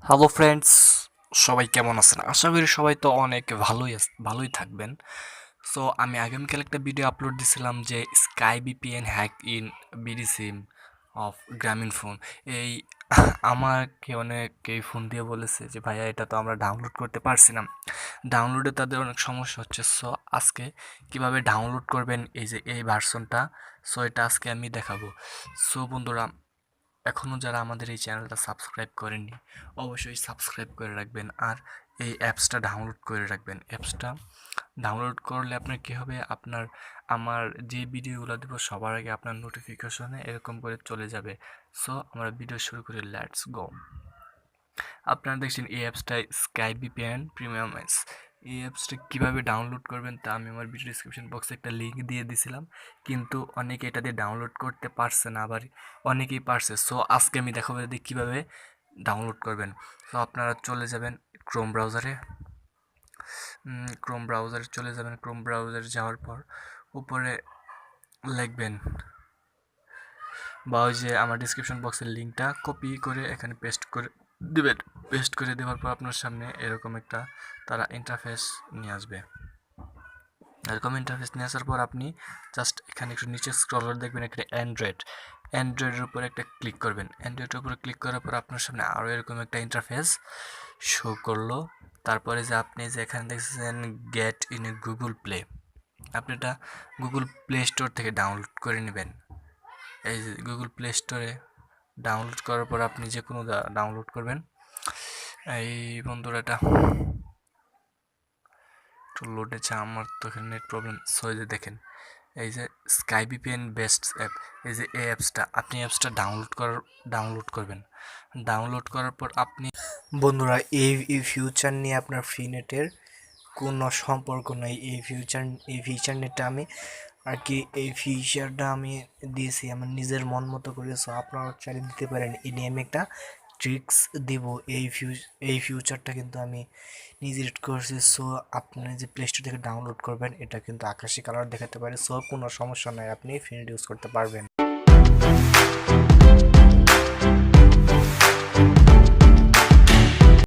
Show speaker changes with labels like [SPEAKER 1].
[SPEAKER 1] Hello friends, সবাই কেমন আছেন? আশা করি সবাই তো অনেক ভালোই থাকবেন। সো আমি আগামীকাল একটা ভিডিও আপলোড দিছিলাম যে sky VPN hack in BD sim of Grameenphone. এই আমাকে অনেকেই ফোন দিয়ে বলেছে যে ভাইয়া এটা তো আমরা ডাউনলোড করতে পারছি না, ডাউনলোডে তাদের অনেক সমস্যা হচ্ছে। সো আজকে কিভাবে ডাউনলোড করবেন এই যে এই ভার্সনটা, সো এটা আজকে আমি দেখাবো। সো বন্ধুরা, এখনও যারা আমাদের এই চ্যানেলটা সাবস্ক্রাইব করেননি অবশ্যই সাবস্ক্রাইব করে রাখবেন আর এই অ্যাপসটা ডাউনলোড করে রাখবেন। অ্যাপসটা ডাউনলোড করলে আপনার কী হবে, আপনার আমার যে ভিডিওগুলো দেব সবার আগে আপনার নোটিফিকেশনে এরকম করে চলে যাবে। সো আমরা ভিডিও শুরু করি, লেটস গো। আপনারা দেখছেন এই অ্যাপসটা স্কাই ভিপিএন প্রিমিয়াম এস। এই অ্যাপসটা কীভাবে ডাউনলোড করবেন তা আমি আমার ভিডিও ডিসক্রিপশন বক্সে একটা লিঙ্ক দিয়ে দিছিলাম, কিন্তু অনেকে এটা দিয়ে ডাউনলোড করতে পারছে না, আবার অনেকেই পারছে। সো আজকে আমি দেখাবো যে কীভাবে ডাউনলোড করবেন। সো আপনারা চলে যাবেন ক্রোম ব্রাউজারে চলে যাবেন। ক্রোম ব্রাউজারে যাওয়ার পর উপরে লিখবেন, বা ওই যে আমার ডিসক্রিপশন বক্সের লিঙ্কটা কপি করে এখানে পেস্ট করে দিবেন। পেস্ট করে দেওয়ার পর আপনার সামনে এরকম একটা তারা ইন্টারফেস নিয়ে আসবে। এরকম ইন্টারফেস নিয়ে আসার পর আপনি জাস্ট এখানে একটু নিচে স্ক্রলার দেখবেন, একটা অ্যান্ড্রয়েডের উপরে একটা ক্লিক করবেন। অ্যান্ড্রয়েডের উপরে ক্লিক করার পর আপনার সামনে আরও এরকম একটা ইন্টারফেস শো করলো। তারপরে যে আপনি যে এখানে দেখছেন get in a Google play, আপনি এটা গুগল প্লে স্টোর থেকে ডাউনলোড করে নেবেন। এই যে গুগল প্লে স্টোরে ডাউনলোড করার পর আপনি যে কোনো ডাউনলোড করবেন। এই বন্ধুরা এটা একটু লোডেছে, আমার তো এখানে নেট প্রবলেম। সো এই যে দেখেন, এই যে স্কাই ভিপিএন বেস্ট অ্যাপ, এই যে এই অ্যাপসটা আপনি অ্যাপসটা ডাউনলোড করবেন। ডাউনলোড করার পর আপনি বন্ধুরা এই ফিউচার নিয়ে আপনার ফ্রি নেটের কোনো সম্পর্ক নাই। এই ফিউচার নেটটা আমি আর কি, এই ফিচারটা আমি দিয়েছি আমার নিজের মন মতো করে। সো আপনারা চাইলে দিতে পারেন। এই নিয়ে আমি একটা ট্রিক্স দিব। এই ফিউচারটা কিন্তু আমি নিজে এডিট করছি। সো আপনি যে প্লে স্টোর থেকে ডাউনলোড করবেন, এটা কিন্তু আকাশি কালার দেখাতে পারে। সো কোনো সমস্যা নাই, আপনি ফ্রি ইউজ করতে পারবেন।